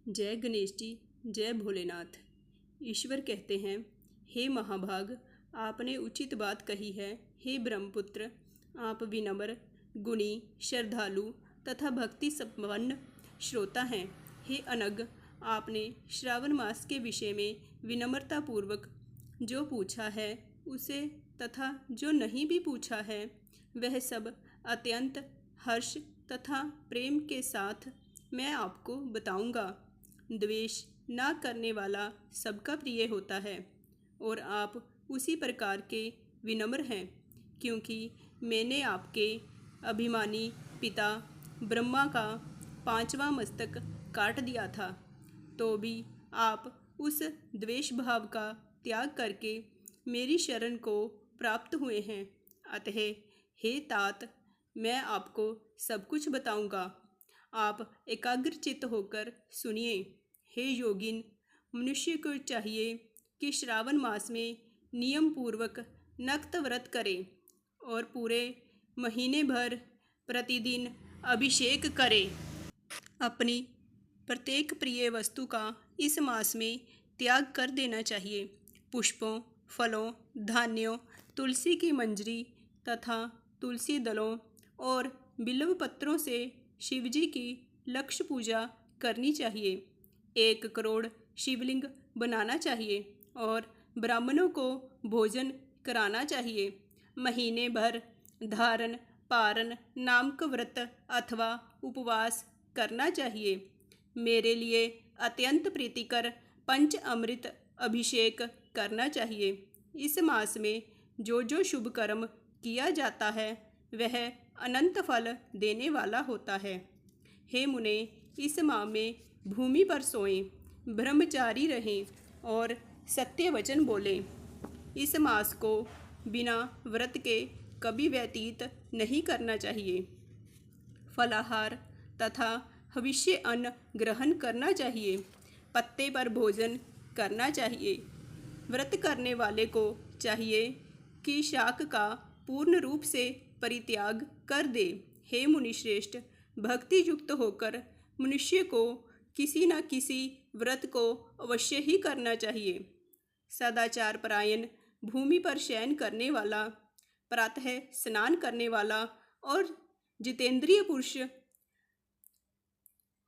जय गणेश जी। जय भोलेनाथ। ईश्वर कहते हैं, हे महाभाग, आपने उचित बात कही है। हे ब्रह्मपुत्र, आप विनम्र, गुणी, श्रद्धालु तथा भक्ति संपन्न श्रोता हैं। हे अनग, आपने श्रावण मास के विषय में विनम्रतापूर्वक जो पूछा है उसे तथा जो नहीं भी पूछा है वह सब अत्यंत हर्ष तथा प्रेम के साथ मैं आपको बताऊंगा। द्वेष ना करने वाला सबका प्रिय होता है और आप उसी प्रकार के विनम्र हैं, क्योंकि मैंने आपके अभिमानी पिता ब्रह्मा का 5वां मस्तक काट दिया था, तो भी आप उस द्वेष भाव का त्याग करके मेरी शरण को प्राप्त हुए हैं। अतः हे तात, मैं आपको सब कुछ बताऊंगा। आप एकाग्रचित्त होकर सुनिए। हे योगिन, मनुष्य को चाहिए कि श्रावण मास में नियम पूर्वक नक्त व्रत करे और पूरे महीने भर प्रतिदिन अभिषेक करे। अपनी प्रत्येक प्रिय वस्तु का इस मास में त्याग कर देना चाहिए। पुष्पों, फलों, धान्यों, तुलसी की मंजरी तथा तुलसी दलों और बिल्व पत्रों से शिवजी की लक्ष्य पूजा करनी चाहिए। 1 करोड़ शिवलिंग बनाना चाहिए और ब्राह्मणों को भोजन कराना चाहिए। महीने भर धारण, पारण नामक व्रत अथवा उपवास करना चाहिए। मेरे लिए अत्यंत प्रीतिकर पंच अमृत अभिषेक करना चाहिए। इस मास में जो जो शुभ कर्म किया जाता है वह अनंत फल देने वाला होता है। हे मुने, इस माह में भूमि पर सोएं, ब्रह्मचारी रहें और सत्य वचन बोलें। इस मास को बिना व्रत के कभी व्यतीत नहीं करना चाहिए। फलाहार तथा हविष्य अन्न ग्रहण करना चाहिए। पत्ते पर भोजन करना चाहिए। व्रत करने वाले को चाहिए कि शाक का पूर्ण रूप से परित्याग कर दे। हे मुनिश्रेष्ठ, भक्ति युक्त होकर मनुष्य को किसी न किसी व्रत को अवश्य ही करना चाहिए। सदाचार परायण, भूमि पर शयन करने वाला, प्रातः स्नान करने वाला और जितेंद्रिय पुरुष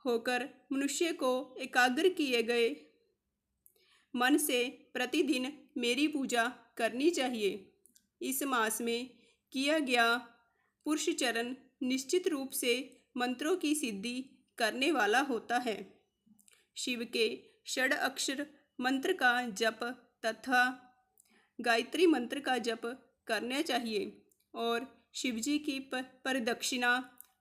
होकर मनुष्य को एकाग्र किए गए मन से प्रतिदिन मेरी पूजा करनी चाहिए। इस मास में किया गया पुरुष चरण निश्चित रूप से मंत्रों की सिद्धि करने वाला होता है। शिव के षड अक्षर मंत्र का जप तथा गायत्री मंत्र का जप करना चाहिए और शिवजी की प्रदक्षिणा,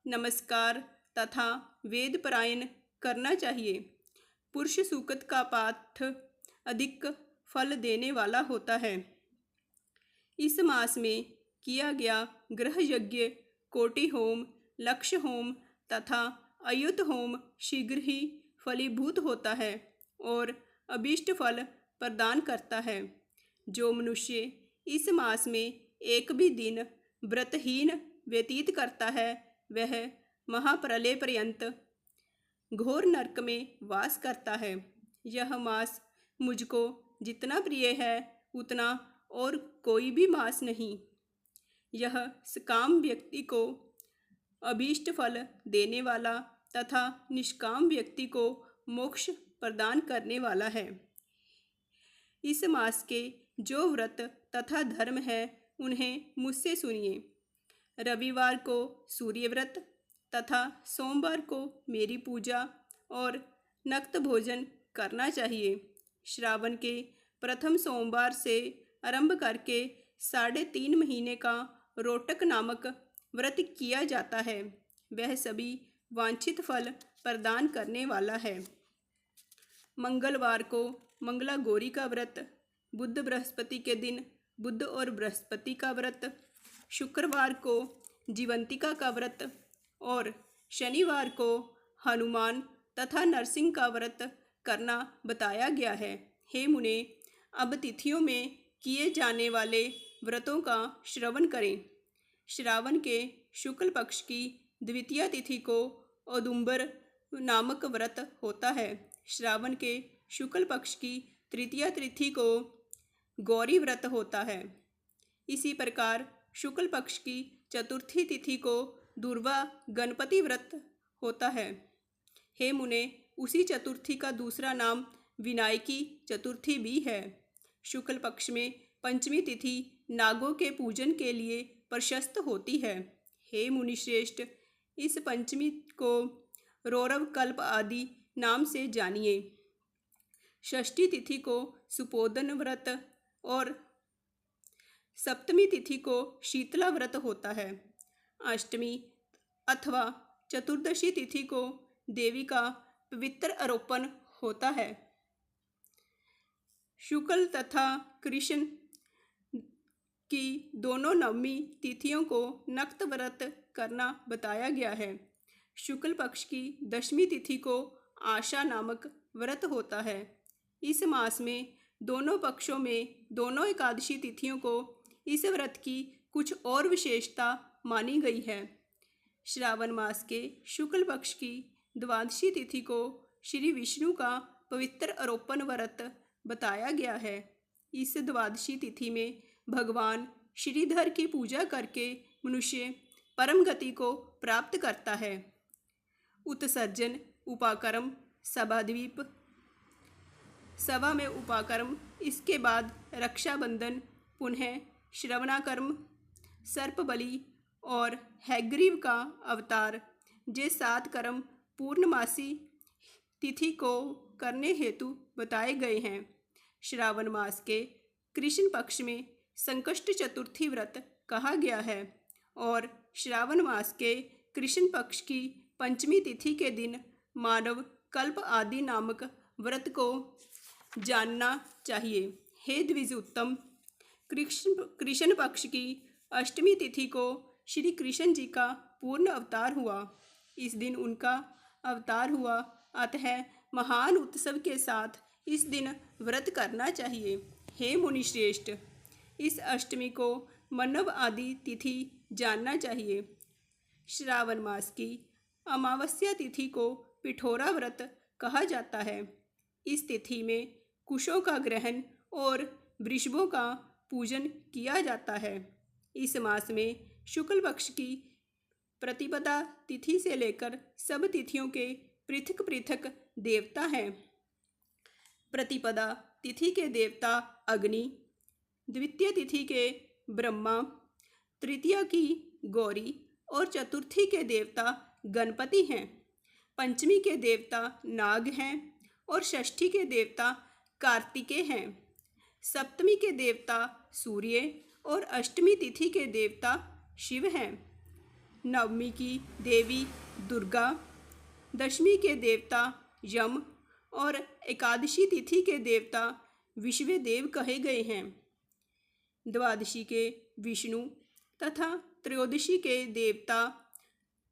नमस्कार तथा वेद पारायण करना चाहिए। पुरुष सूक्त का पाठ अधिक फल देने वाला होता है। इस मास में किया गया ग्रह यज्ञ, कोटि होम, लक्ष्य होम तथा अयुत होम शीघ्र ही फलीभूत होता है और अभीष्ट फल प्रदान करता है। जो मनुष्य इस मास में एक भी दिन व्रतहीन व्यतीत करता है वह महाप्रलय पर्यंत घोर नरक में वास करता है। यह मास मुझको जितना प्रिय है उतना और कोई भी मास नहीं। यह सकाम व्यक्ति को अभीष्ट फल देने वाला तथा निष्काम व्यक्ति को मोक्ष प्रदान करने वाला है। इस मास के जो व्रत तथा धर्म है उन्हें मुझसे सुनिए। रविवार को सूर्य व्रत तथा सोमवार को मेरी पूजा और नक्त भोजन करना चाहिए। श्रावण के प्रथम सोमवार से आरंभ करके 3.5 महीने का रोटक नामक व्रत किया जाता है। वह सभी वांछित फल प्रदान करने वाला है। मंगलवार को मंगला गौरी का व्रत, बुध बृहस्पति के दिन बुध और बृहस्पति का व्रत, शुक्रवार को जीवंतिका का व्रत और शनिवार को हनुमान तथा नरसिंह का व्रत करना बताया गया है। हे मुने, अब तिथियों में किए जाने वाले व्रतों का श्रवण करें। श्रावण के शुक्ल पक्ष की द्वितीया तिथि को औदुंबर नामक व्रत होता है। श्रावण के शुक्ल पक्ष की तृतीया तिथि को गौरी व्रत होता है। इसी प्रकार शुक्ल पक्ष की चतुर्थी तिथि को दुर्वा गणपति व्रत होता है। हे मुने, उसी चतुर्थी का दूसरा नाम विनायकी चतुर्थी भी है। शुक्ल पक्ष में पंचमी तिथि नागों के पूजन के लिए प्रशस्त होती है। हे मुनिश्रेष्ठ, इस पंचमी को रौरव कल्प आदि नाम से जानिए। षष्ठी तिथि को सुपोदन व्रत और सप्तमी तिथि को शीतला व्रत होता है। अष्टमी अथवा चतुर्दशी तिथि को देवी का पवित्र आरोपण होता है। शुक्ल तथा कृष्ण की दोनों नवमी तिथियों को नक्त व्रत करना बताया गया है। शुक्ल पक्ष की दशमी तिथि को आशा नामक व्रत होता है। इस मास में दोनों पक्षों में दोनों एकादशी तिथियों को इस व्रत की कुछ और विशेषता मानी गई है। श्रावण मास के शुक्ल पक्ष की द्वादशी तिथि को श्री विष्णु का पवित्र आरोपण व्रत बताया गया है। इस द्वादशी तिथि में भगवान श्रीधर की पूजा करके मनुष्य परम गति को प्राप्त करता है। उत्सर्जन, उपाकर्म, सभाद्वीप, सभा में उपाकर्म, इसके बाद रक्षाबंधन, पुनः श्रवणाकर्म, सर्पबलि और हैग्रीव का अवतार, ये 7 कर्म पूर्णमासी तिथि को करने हेतु बताए गए हैं। श्रावण मास के कृष्ण पक्ष में संकष्ट चतुर्थी व्रत कहा गया है और श्रावण मास के कृष्ण पक्ष की पंचमी तिथि के दिन मानव कल्प आदि नामक व्रत को जानना चाहिए। हे द्विज उत्तम, कृष्ण पक्ष की अष्टमी तिथि को श्री कृष्ण जी का पूर्ण अवतार हुआ। इस दिन उनका अवतार हुआ, अतः महान उत्सव के साथ इस दिन व्रत करना चाहिए। हे मुनिश्रेष्ठ, इस अष्टमी को मन्नव आदि तिथि जानना चाहिए। श्रावण मास की अमावस्या तिथि को पिठोरा व्रत कहा जाता है। इस तिथि में कुशों का ग्रहण और वृषभों का पूजन किया जाता है। इस मास में शुक्ल पक्ष की प्रतिपदा तिथि से लेकर सब तिथियों के पृथक पृथक देवता हैं। प्रतिपदा तिथि के देवता अग्नि, द्वितीय तिथि के ब्रह्मा, तृतीया की गौरी और चतुर्थी के देवता गणपति हैं। पंचमी के देवता नाग हैं और षष्ठी के देवता कार्तिकेय हैं। सप्तमी के देवता सूर्य और अष्टमी तिथि के देवता शिव हैं। नवमी की देवी दुर्गा, दशमी के देवता यम और एकादशी तिथि के देवता विश्वदेव कहे गए हैं। द्वादशी के विष्णु तथा त्रयोदशी के देवता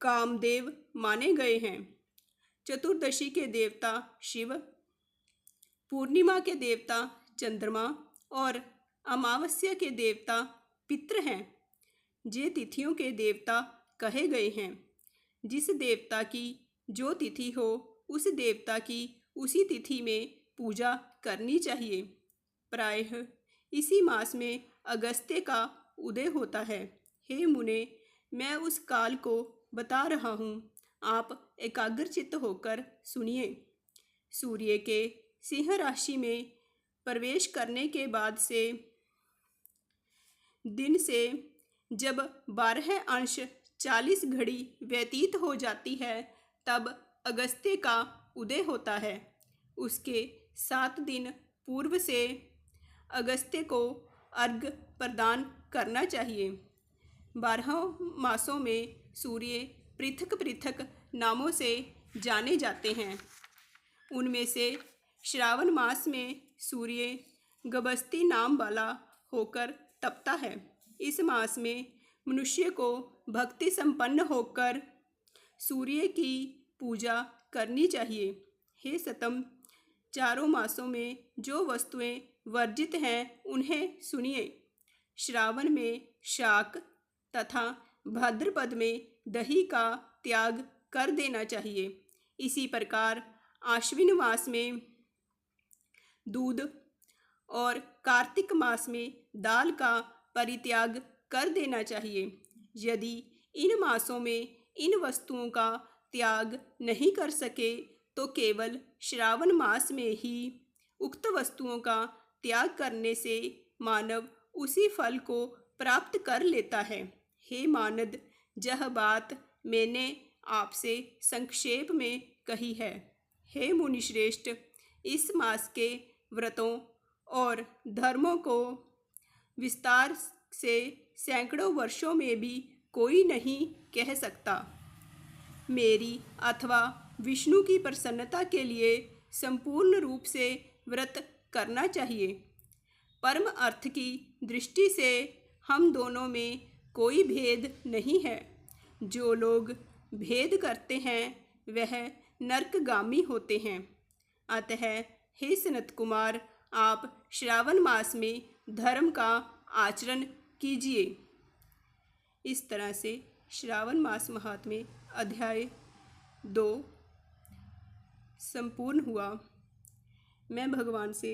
कामदेव माने गए हैं। चतुर्दशी के देवता शिव, पूर्णिमा के देवता चंद्रमा और अमावस्या के देवता पितृ हैं। ये तिथियों के देवता कहे गए हैं। जिस देवता की जो तिथि हो, उस देवता की उसी तिथि में पूजा करनी चाहिए। प्रायः इसी मास में अगस्त्य का उदय होता है। हे मुने, मैं उस काल को बता रहा हूँ, आप एकाग्रचित्त होकर सुनिए। सूर्य के सिंह राशि में प्रवेश करने के बाद से दिन से जब 12:40 घड़ी व्यतीत हो जाती है, तब अगस्त्य का उदय होता है। उसके 7 दिन पूर्व से अगस्त्य को अर्घ्य प्रदान करना चाहिए। 12 मासों में सूर्य पृथक पृथक नामों से जाने जाते हैं। उनमें से श्रावण मास में सूर्य गबस्ती नाम वाला होकर तपता है। इस मास में मनुष्य को भक्ति संपन्न होकर सूर्य की पूजा करनी चाहिए। हे सतम, चारों मासों में जो वस्तुएं वर्जित हैं उन्हें सुनिए। श्रावण में शाक तथा भाद्रपद में दही का त्याग कर देना चाहिए। इसी प्रकार आश्विन मास में दूध और कार्तिक मास में दाल का परित्याग कर देना चाहिए। यदि इन मासों में इन वस्तुओं का त्याग नहीं कर सके तो केवल श्रावण मास में ही उक्त वस्तुओं का त्याग करने से मानव उसी फल को प्राप्त कर लेता है। हे मानद, यह बात मैंने आपसे संक्षेप में कही है। हे मुनिश्रेष्ठ, इस मास के व्रतों और धर्मों को विस्तार से सैकड़ों वर्षों में भी कोई नहीं कह सकता। मेरी अथवा विष्णु की प्रसन्नता के लिए संपूर्ण रूप से व्रत करना चाहिए। परम अर्थ की दृष्टि से हम दोनों में कोई भेद नहीं है। जो लोग भेद करते हैं वह नरकगामी होते हैं। अतः हे सनत कुमार, आप श्रावण मास में धर्म का आचरण कीजिए। इस तरह से श्रावण मास महात्म्य अध्याय 2 संपूर्ण हुआ। मैं भगवान से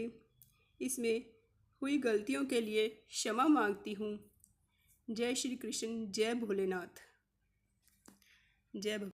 इसमें हुई गलतियों के लिए क्षमा मांगती हूँ। जय श्री कृष्ण, जय भोलेनाथ, जय भगवान।